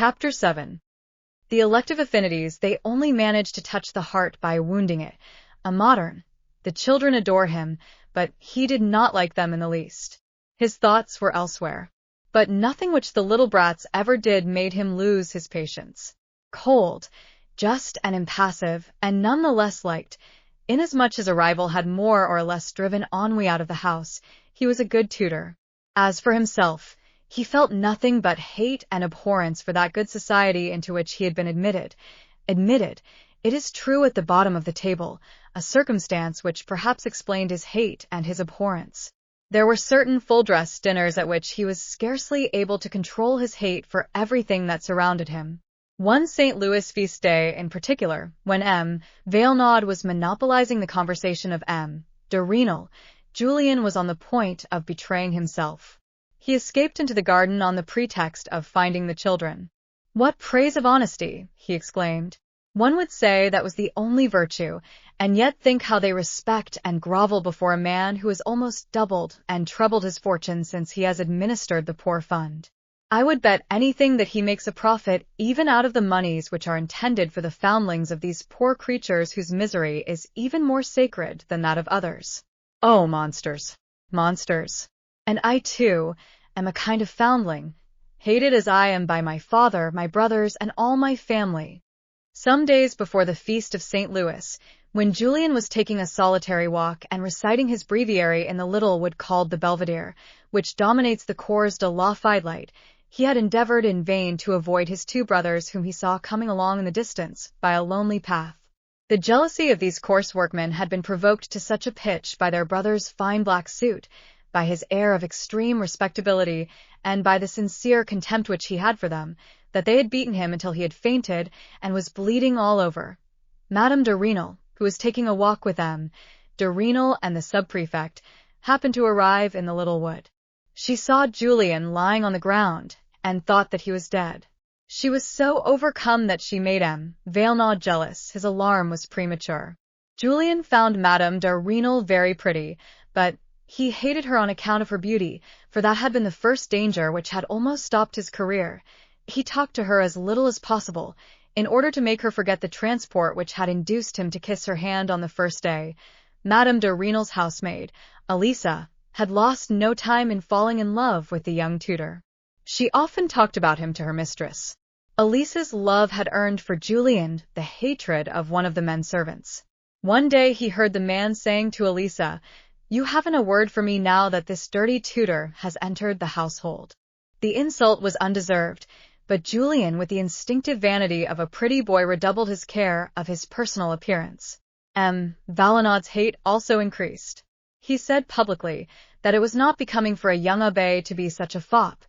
Chapter 7. The elective affinities, they only manage to touch the heart by wounding it. A modern. The children adore him, but he did not like them in the least. His thoughts were elsewhere. But nothing which the little brats ever did made him lose his patience. Cold, just and impassive, and none the less liked. Inasmuch as a rival had more or less driven ennui out of the house, he was a good tutor. As for himself, he felt nothing but hate and abhorrence for that good society into which he had been admitted. Admitted, it is true, at the bottom of the table, a circumstance which perhaps explained his hate and his abhorrence. There were certain full-dress dinners at which he was scarcely able to control his hate for everything that surrounded him. One St. Louis feast day in particular, when M. Rênal was monopolizing the conversation of M. de Rênal, Julien was on the point of betraying himself. He escaped into the garden on the pretext of finding the children. "What praise of honesty!" he exclaimed. "One would say that was the only virtue, and yet think how they respect and grovel before a man who has almost doubled and trebled his fortune since he has administered the poor fund. I would bet anything that he makes a profit even out of the moneys which are intended for the foundlings of these poor creatures whose misery is even more sacred than that of others. Oh, monsters! Monsters! And I, too, am a kind of foundling, hated as I am by my father, my brothers, and all my family." Some days before the feast of St. Louis, when Julien was taking a solitary walk and reciting his breviary in the little wood called the Belvedere, which dominates the Cours de la Fidélite, he had endeavored in vain to avoid his two brothers whom he saw coming along in the distance by a lonely path. The jealousy of these coarse workmen had been provoked to such a pitch by their brother's fine black suit, by his air of extreme respectability, and by the sincere contempt which he had for them, that they had beaten him until he had fainted and was bleeding all over. Madame de Rênal, who was taking a walk with M. de Rênal and the sub-prefect, happened to arrive in the little wood. She saw Julien lying on the ground, and thought that he was dead. She was so overcome that she made M. Rênal jealous. His alarm was premature. Julien found Madame de Rênal very pretty, but he hated her on account of her beauty, for that had been the first danger which had almost stopped his career. He talked to her as little as possible, in order to make her forget the transport which had induced him to kiss her hand on the first day. Madame de Rênal's housemaid, Elisa, had lost no time in falling in love with the young tutor. She often talked about him to her mistress. Elisa's love had earned for Julien the hatred of one of the men servants. One day he heard the man saying to Elisa, "You haven't a word for me now that this dirty tutor has entered the household." The insult was undeserved, but Julien, with the instinctive vanity of a pretty boy, redoubled his care of his personal appearance. M. Rênal's hate also increased. He said publicly that it was not becoming for a young abbé to be such a fop.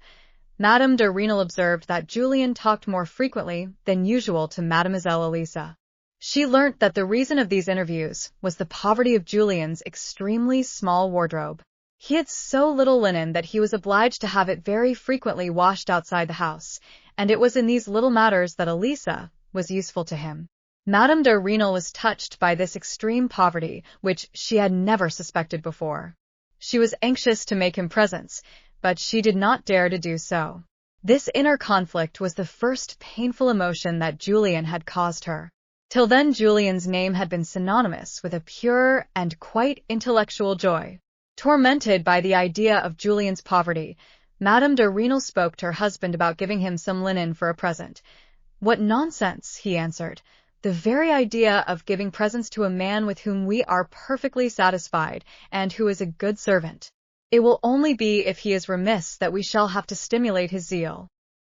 Madame de Rênal observed that Julien talked more frequently than usual to Mademoiselle Elisa. She learnt that the reason of these interviews was the poverty of Julien's extremely small wardrobe. He had so little linen that he was obliged to have it very frequently washed outside the house, and it was in these little matters that Elisa was useful to him. Madame de Rênal was touched by this extreme poverty, which she had never suspected before. She was anxious to make him presents, but she did not dare to do so. This inner conflict was the first painful emotion that Julien had caused her. Till then Julien's name had been synonymous with a pure and quite intellectual joy. Tormented by the idea of Julien's poverty, Madame de Rênal spoke to her husband about giving him some linen for a present. "What nonsense," he answered. "The very idea of giving presents to a man with whom we are perfectly satisfied, and who is a good servant. It will only be if he is remiss that we shall have to stimulate his zeal."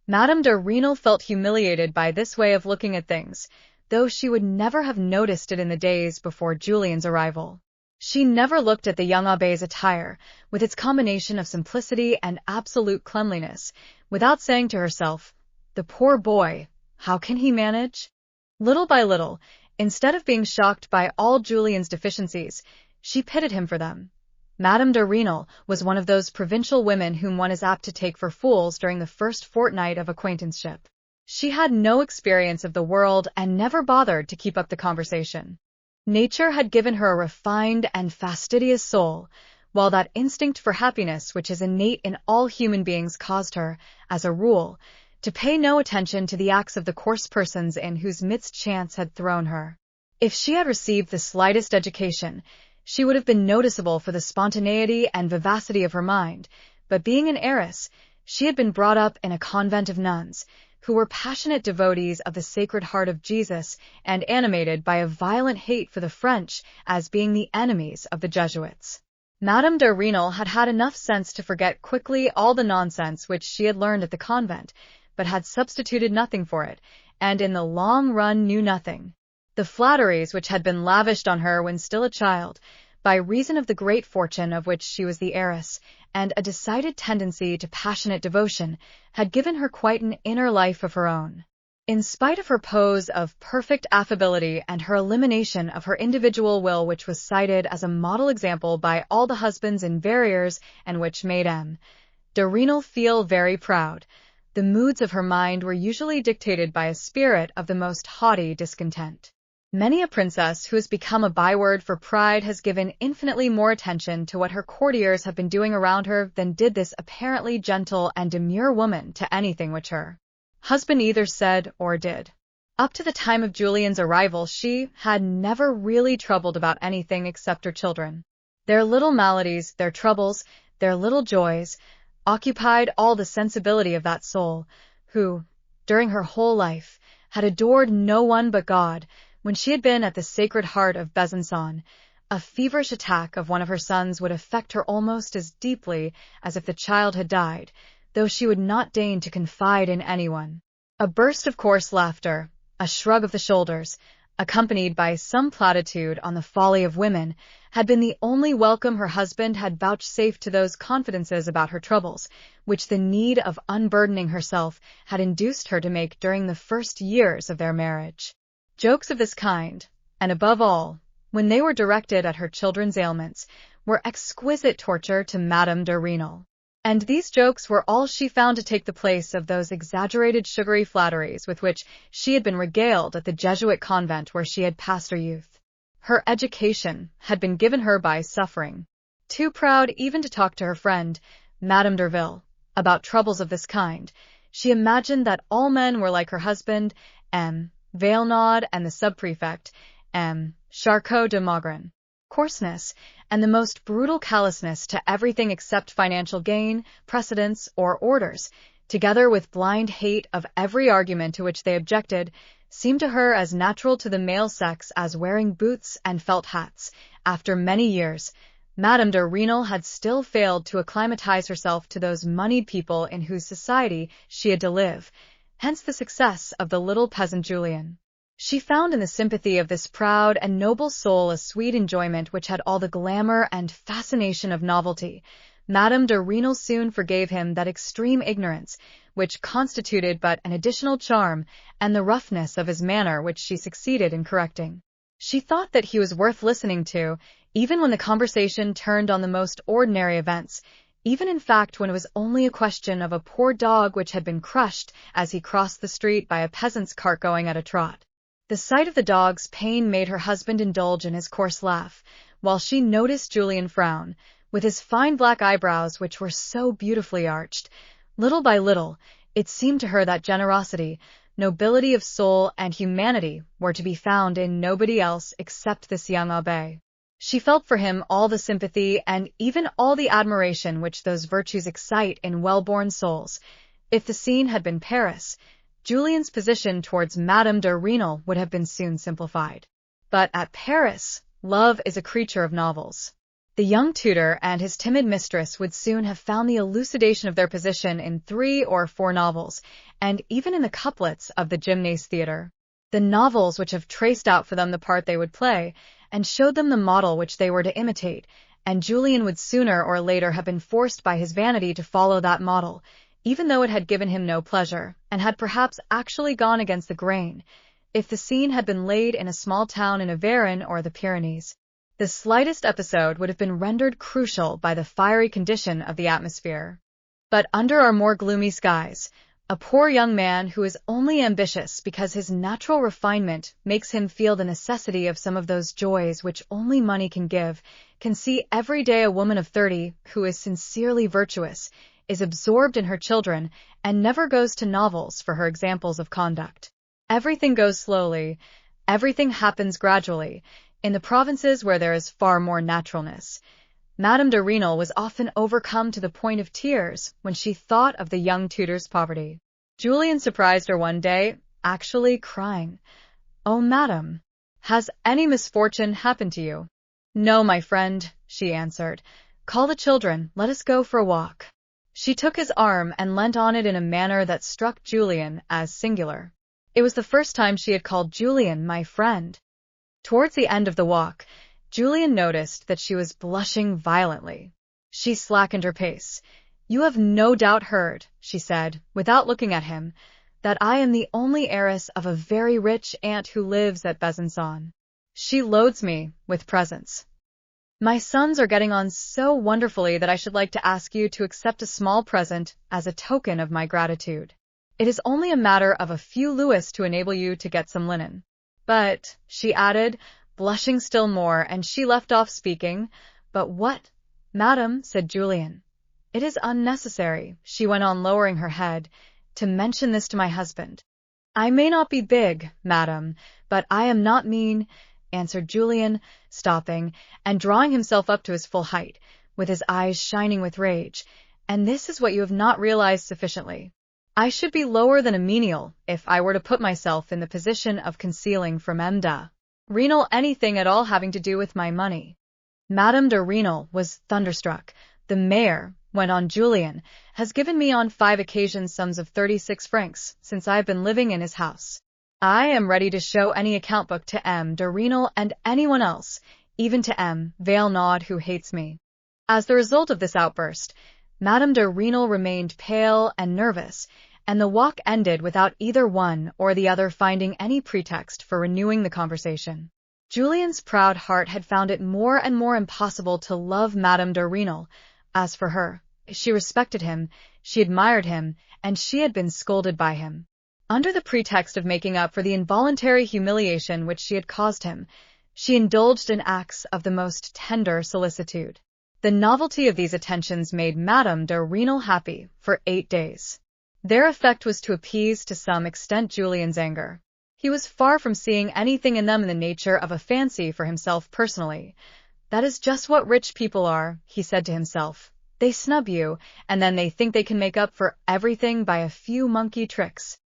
Madame de Rênal felt humiliated by this way of looking at things, though she would never have noticed it in the days before Julien's arrival. She never looked at the young abbé's attire, with its combination of simplicity and absolute cleanliness, without saying to herself, "The poor boy, how can he manage?" Little by little, instead of being shocked by all Julien's deficiencies, she pitied him for them. Madame de Rênal was one of those provincial women whom one is apt to take for fools during the first fortnight of acquaintanceship. She had no experience of the world and never bothered to keep up the conversation. Nature had given her a refined and fastidious soul, while that instinct for happiness which is innate in all human beings caused her, as a rule, to pay no attention to the acts of the coarse persons in whose midst chance had thrown her. If she had received the slightest education, she would have been noticeable for the spontaneity and vivacity of her mind, but being an heiress, she had been brought up in a convent of nuns, who were passionate devotees of the Sacred Heart of Jesus and animated by a violent hate for the French as being the enemies of the Jesuits. Madame de Rênal had had enough sense to forget quickly all the nonsense which she had learned at the convent, but had substituted nothing for it, and in the long run knew nothing. The flatteries which had been lavished on her when still a child, by reason of the great fortune of which she was the heiress, and a decided tendency to passionate devotion, had given her quite an inner life of her own. In spite of her pose of perfect affability and her elimination of her individual will, which was cited as a model example by all the husbands in Verrières, and which made M. de Rênal feel very proud, the moods of her mind were usually dictated by a spirit of the most haughty discontent. Many a princess who has become a byword for pride has given infinitely more attention to what her courtiers have been doing around her than did this apparently gentle and demure woman to anything which her husband either said or did. Up to the time of Julien's arrival, she had never really troubled about anything except her children. Their little maladies, their troubles, their little joys, occupied all the sensibility of that soul, who, during her whole life, had adored no one but God. When she had been at the Sacred Heart of Besançon, a feverish attack of one of her sons would affect her almost as deeply as if the child had died, though she would not deign to confide in anyone. A burst of coarse laughter, a shrug of the shoulders, accompanied by some platitude on the folly of women, had been the only welcome her husband had vouchsafed to those confidences about her troubles, which the need of unburdening herself had induced her to make during the first years of their marriage. Jokes of this kind, and above all, when they were directed at her children's ailments, were exquisite torture to Madame de Rênal. And these jokes were all she found to take the place of those exaggerated sugary flatteries with which she had been regaled at the Jesuit convent where she had passed her youth. Her education had been given her by suffering. Too proud even to talk to her friend, Madame d'Urville, about troubles of this kind, she imagined that all men were like her husband, M. Vailnaud, and the sub-prefect, M. Charcot de Maugrin. Coarseness, and the most brutal callousness to everything except financial gain, precedence, or orders, together with blind hate of every argument to which they objected, seemed to her as natural to the male sex as wearing boots and felt hats. After many years, Madame de Rênal had still failed to acclimatize herself to those moneyed people in whose society she had to live. Hence the success of the little peasant Julien. She found in the sympathy of this proud and noble soul a sweet enjoyment which had all the glamour and fascination of novelty. Madame de Rênal soon forgave him that extreme ignorance, which constituted but an additional charm, and the roughness of his manner which she succeeded in correcting. She thought that he was worth listening to, even when the conversation turned on the most ordinary events, even in fact when it was only a question of a poor dog which had been crushed as he crossed the street by a peasant's cart going at a trot. The sight of the dog's pain made her husband indulge in his coarse laugh, while she noticed Julien frown, with his fine black eyebrows which were so beautifully arched. Little by little, it seemed to her that generosity, nobility of soul, and humanity were to be found in nobody else except this young abbé. She felt for him all the sympathy and even all the admiration which those virtues excite in well-born souls. If the scene had been Paris, Julien's position towards Madame de Rênal would have been soon simplified. But at Paris, love is a creature of novels. The young tutor and his timid mistress would soon have found the elucidation of their position in 3 or 4 novels, and even in the couplets of the Gymnase Theatre. The novels which have traced out for them the part they would play, and showed them the model which they were to imitate, and Julien would sooner or later have been forced by his vanity to follow that model, even though it had given him no pleasure, and had perhaps actually gone against the grain, if the scene had been laid in a small town in Auvergne or the Pyrenees. The slightest episode would have been rendered crucial by the fiery condition of the atmosphere. But under our more gloomy skies, a poor young man who is only ambitious because his natural refinement makes him feel the necessity of some of those joys which only money can give, can see every day a woman of 30 who is sincerely virtuous, is absorbed in her children and never goes to novels for her examples of conduct. Everything goes slowly, everything happens gradually, in the provinces where there is far more naturalness. Madame de Rênal was often overcome to the point of tears when she thought of the young tutor's poverty. Julien surprised her one day, actually crying. "Oh, madam, has any misfortune happened to you?" "No, my friend," she answered. "Call the children, let us go for a walk." She took his arm and leant on it in a manner that struck Julien as singular. It was the first time she had called Julien my friend. Towards the end of the walk, Julien noticed that she was blushing violently. She slackened her pace. "You have no doubt heard," she said, without looking at him, "that I am the only heiress of a very rich aunt who lives at Besançon. She loads me with presents. My sons are getting on so wonderfully that I should like to ask you to accept a small present as a token of my gratitude. It is only a matter of a few louis to enable you to get some linen. But," she added, blushing still more, and she left off speaking. "But what, madam," said Julien. "It is unnecessary," she went on, lowering her head, "to mention this to my husband. I may not be big, madam, but I am not mean," answered Julien, stopping, and drawing himself up to his full height, with his eyes shining with rage. "And this is what you have not realized sufficiently. I should be lower than a menial if I were to put myself in the position of concealing from Madame de Rênal anything at all having to do with my money." Madame de Rênal was thunderstruck. "The mayor," went on Julien, "has given me on 5 occasions sums of 36 francs since I have been living in his house. I am ready to show any account book to M. de Rênal and anyone else, even to M. Valenod, who hates me." As the result of this outburst, Madame de Rênal remained pale and nervous, and the walk ended without either one or the other finding any pretext for renewing the conversation. Julien's proud heart had found it more and more impossible to love Madame de Rênal. As for her, she respected him, she admired him, and she had been scolded by him. Under the pretext of making up for the involuntary humiliation which she had caused him, she indulged in acts of the most tender solicitude. The novelty of these attentions made Madame de Rênal happy for 8 days. Their effect was to appease to some extent Julien's anger. He was far from seeing anything in them in the nature of a fancy for himself personally. "That is just what rich people are," he said to himself. "They snub you, and then they think they can make up for everything by a few monkey tricks."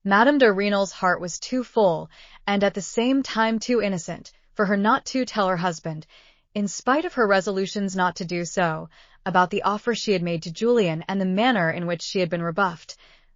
Madame de Rênal's heart was too full, and at the same time too innocent, for her not to tell her husband, in spite of her resolutions not to do so, about the offer she had made to Julien and the manner in which she had been rebuffed.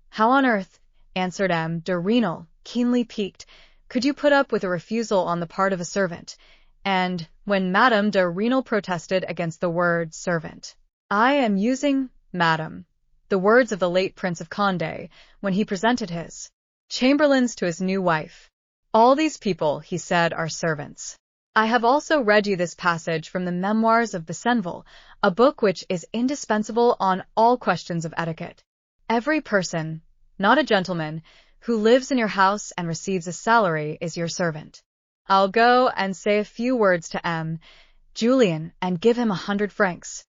"How on earth," answered M. de Rênal, keenly piqued, "could you put up with a refusal on the part of a servant?" And when Madame de Rênal protested against the word servant, "I am using, madam, the words of the late Prince of Condé, when he presented his chamberlains to his new wife. All these people, he said, are servants. I have also read you this passage from the Memoirs of Besenval, a book which is indispensable on all questions of etiquette. Every person, not a gentleman, who lives in your house and receives a salary is your servant. I'll go and say a few words to M. Julien and give him 100 francs.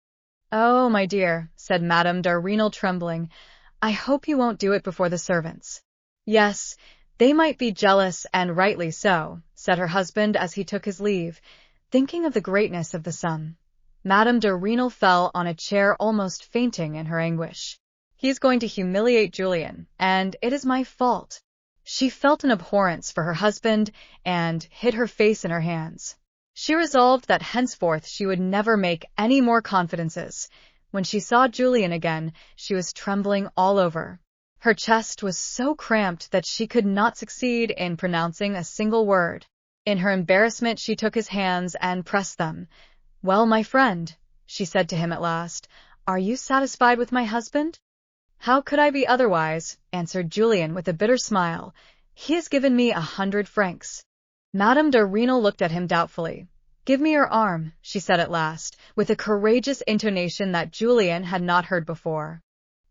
Oh, my dear, said Madame de Rênal, trembling, I hope you won't do it before the servants. Yes, they might be jealous, and rightly so, said her husband as he took his leave, thinking of the greatness of the sum. Madame de Rênal fell on a chair almost fainting in her anguish. He is going to humiliate Julien, and it is my fault. She felt an abhorrence for her husband and hid her face in her hands. She resolved that henceforth she would never make any more confidences. When she saw Julien again, she was trembling all over. Her chest was so cramped that she could not succeed in pronouncing a single word. In her embarrassment, she took his hands and pressed them. Well, my friend, she said to him at last, are you satisfied with my husband? How could I be otherwise? Answered Julien with a bitter smile. He has given me 100 francs. Madame de Rênal looked at him doubtfully. Give me your arm, she said at last, with a courageous intonation that Julien had not heard before.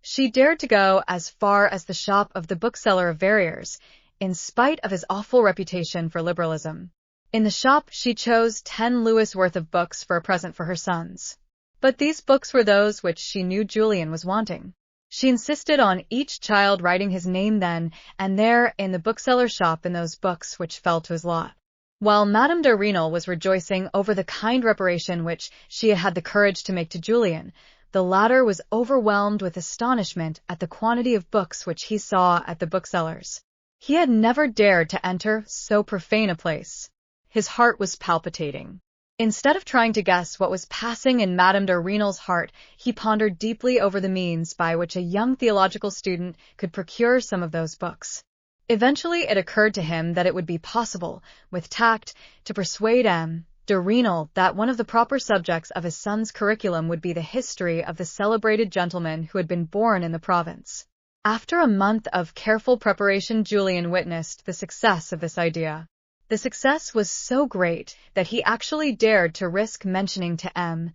She dared to go as far as the shop of the bookseller of Verrières, in spite of his awful reputation for liberalism. In the shop she chose 10 louis worth of books for a present for her sons. But these books were those which she knew Julien was wanting. She insisted on each child writing his name then and there in the bookseller's shop in those books which fell to his lot. While Madame de Rênal was rejoicing over the kind reparation which she had had the courage to make to Julien, the latter was overwhelmed with astonishment at the quantity of books which he saw at the bookseller's. He had never dared to enter so profane a place. His heart was palpitating. Instead of trying to guess what was passing in Madame de Rênal's heart, he pondered deeply over the means by which a young theological student could procure some of those books. Eventually it occurred to him that it would be possible, with tact, to persuade M. de Rênal that one of the proper subjects of his son's curriculum would be the history of the celebrated gentleman who had been born in the province. After a month of careful preparation, Julien witnessed the success of this idea. The success was so great that he actually dared to risk mentioning to M.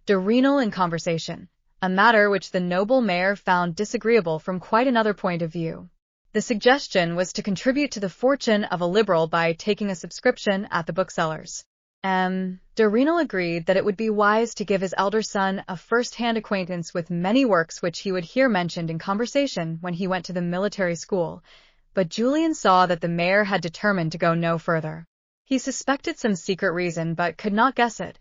de Rênal in conversation, a matter which the noble mayor found disagreeable from quite another point of view. The suggestion was to contribute to the fortune of a liberal by taking a subscription at the bookseller's. M. de Rênal agreed that it would be wise to give his elder son a first-hand acquaintance with many works which he would hear mentioned in conversation when he went to the military school. But Julien saw that the mayor had determined to go no further. He suspected some secret reason, but could not guess it.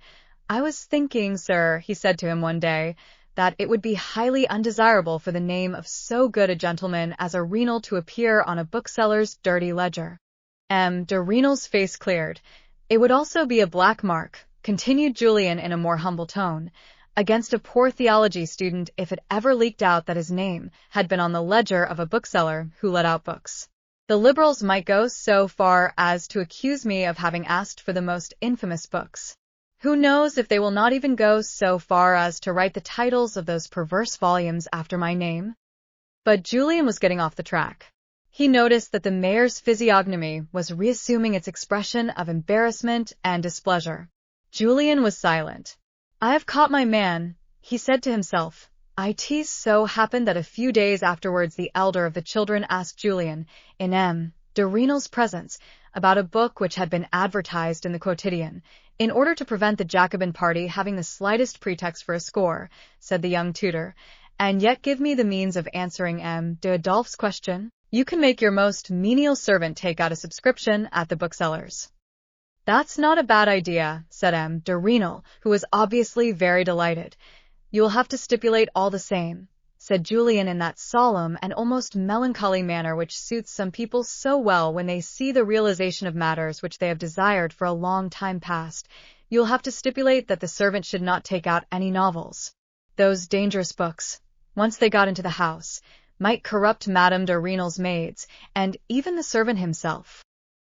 "I was thinking, sir," he said to him one day, "that it would be highly undesirable for the name of so good a gentleman as a Rênal to appear on a bookseller's dirty ledger." M. de Rênal's face cleared. "It would also be a black mark," continued Julien in a more humble tone, "against a poor theology student if it ever leaked out that his name had been on the ledger of a bookseller who let out books. The liberals might go so far as to accuse me of having asked for the most infamous books. Who knows if they will not even go so far as to write the titles of those perverse volumes after my name?" But Julien was getting off the track. He noticed that the mayor's physiognomy was reassuming its expression of embarrassment and displeasure. Julien was silent. "I have caught my man," he said to himself. It so happened that a few days afterwards the elder of the children asked Julien, in M. de Rênal's presence, about a book which had been advertised in the quotidian. "In order to prevent the Jacobin party having the slightest pretext for a score," said the young tutor, "and yet give me the means of answering M. de Adolphe's question, you can make your most menial servant take out a subscription at the bookseller's." "That's not a bad idea," said M. de Rênal, who was obviously very delighted. "You will have to stipulate all the same," said Julien in that solemn and almost melancholy manner which suits some people so well when they see the realization of matters which they have desired for a long time past. "You'll have to stipulate that the servant should not take out any novels. Those dangerous books, once they got into the house, might corrupt Madame de Rênal's maids, and even the servant himself."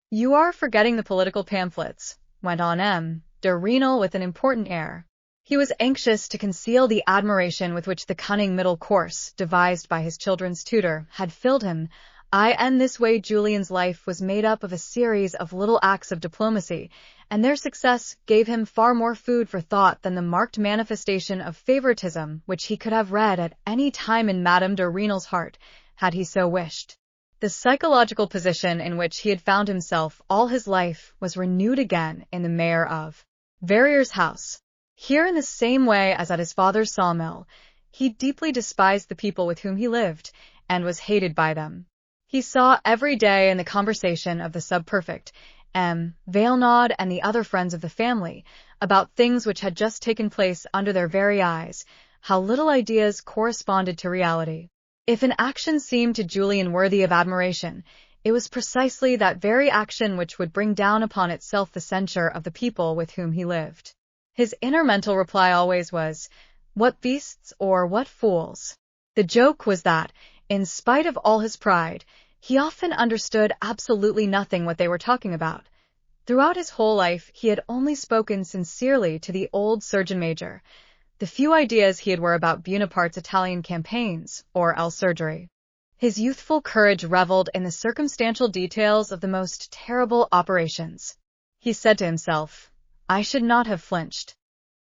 "You are forgetting the political pamphlets," went on M. de Rênal with an important air. He was anxious to conceal the admiration with which the cunning middle course, devised by his children's tutor, had filled him. In this way Julien's life was made up of a series of little acts of diplomacy, and their success gave him far more food for thought than the marked manifestation of favoritism which he could have read at any time in Madame de Rênal's heart, had he so wished. The psychological position in which he had found himself all his life was renewed again in the mayor of Verrier's house. Here, in the same way as at his father's sawmill, he deeply despised the people with whom he lived, and was hated by them. He saw every day in the conversation of the subprefect, M. Vailnaud, and the other friends of the family, about things which had just taken place under their very eyes, how little ideas corresponded to reality. If an action seemed to Julien worthy of admiration, it was precisely that very action which would bring down upon itself the censure of the people with whom he lived. His inner mental reply always was, "What beasts or what fools?" The joke was that, in spite of all his pride, he often understood absolutely nothing what they were talking about. Throughout his whole life he had only spoken sincerely to the old surgeon major. The few ideas he had were about Buonaparte's Italian campaigns, or else surgery. His youthful courage reveled in the circumstantial details of the most terrible operations. He said to himself, "I should not have flinched."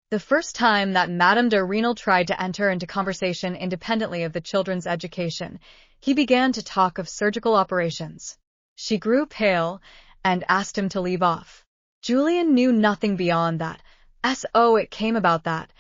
The first time that Madame de Rênal tried to enter into conversation independently of the children's education, he began to talk of surgical operations. She grew pale and asked him to leave off. Julien knew nothing beyond that. It came about that,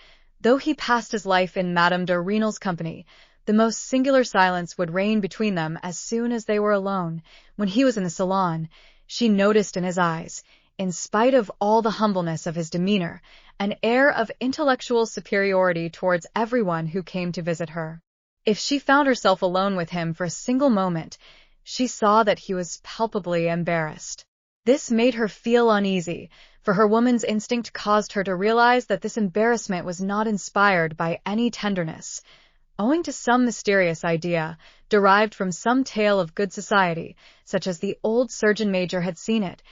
Though he passed his life in Madame de Rênal's company, the most singular silence would reign between them as soon as they were alone. When he was in the salon, she noticed in his eyes, in spite of all the humbleness of his demeanor, an air of intellectual superiority towards everyone who came to visit her. If she found herself alone with him for a single moment, she saw that he was palpably embarrassed. This made her feel uneasy, for her woman's instinct caused her to realize that this embarrassment was not inspired by any tenderness. Owing to some mysterious idea, derived from some tale of good society, such as the old surgeon major had seen it,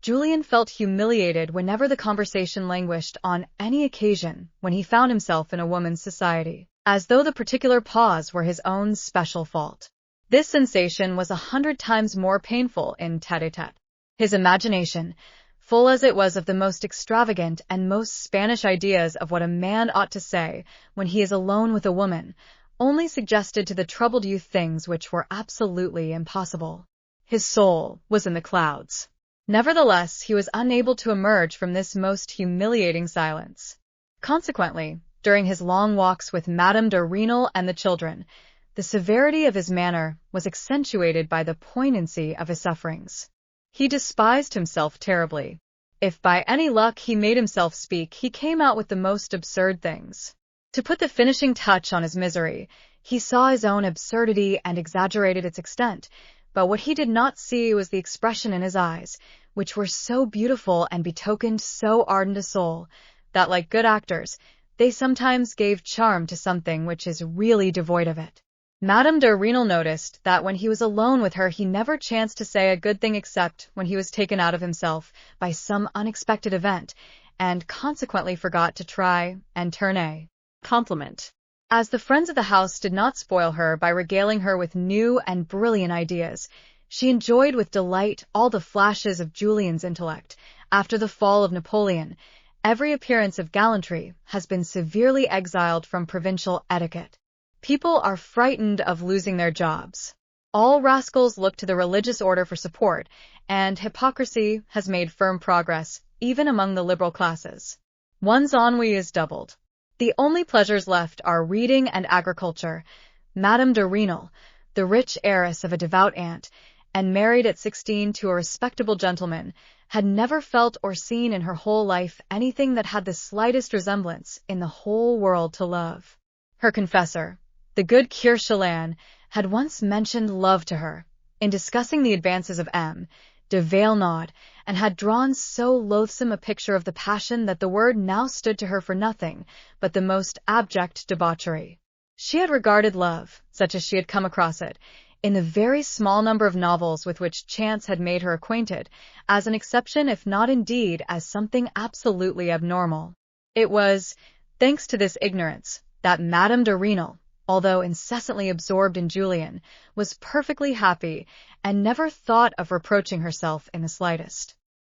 Julien felt humiliated whenever the conversation languished on any occasion when he found himself in a woman's society, as though the particular pause were his own special fault. This sensation was 100 times more painful in tête-à-tête. His imagination, full as it was of the most extravagant and most Spanish ideas of what a man ought to say when he is alone with a woman, only suggested to the troubled youth things which were absolutely impossible. His soul was in the clouds. Nevertheless, he was unable to emerge from this most humiliating silence. Consequently, during his long walks with Madame de Rênal and the children, the severity of his manner was accentuated by the poignancy of his sufferings. He despised himself terribly. If by any luck he made himself speak, he came out with the most absurd things. To put the finishing touch on his misery, he saw his own absurdity and exaggerated its extent, but what he did not see was the expression in his eyes, which were so beautiful and betokened so ardent a soul, that, like good actors, they sometimes gave charm to something which is really devoid of it. Madame de Rênal noticed that when he was alone with her he never chanced to say a good thing except when he was taken out of himself by some unexpected event, and consequently forgot to try and turn a compliment. As the friends of the house did not spoil her by regaling her with new and brilliant ideas, she enjoyed with delight all the flashes of Julien's intellect. After the fall of Napoleon, every appearance of gallantry has been severely exiled from provincial etiquette. People are frightened of losing their jobs. All rascals look to the religious order for support, and hypocrisy has made firm progress, even among the liberal classes. One's ennui is doubled. The only pleasures left are reading and agriculture. Madame de Rênal, the rich heiress of a devout aunt, and married at 16 to a respectable gentleman, had never felt or seen in her whole life anything that had the slightest resemblance in the whole world to love. Her confessor, the good Curé Julien, had once mentioned love to her, in discussing the advances of M. de Rênal, and had drawn so loathsome a picture of the passion that the word now stood to her for nothing but the most abject debauchery. She had regarded love, such as she had come across it, in the very small number of novels with which chance had made her acquainted, as an exception if not indeed as something absolutely abnormal. It was, thanks to this ignorance, that Madame de Rênal, although incessantly absorbed in Julien, was perfectly happy and never thought of reproaching herself in the slightest.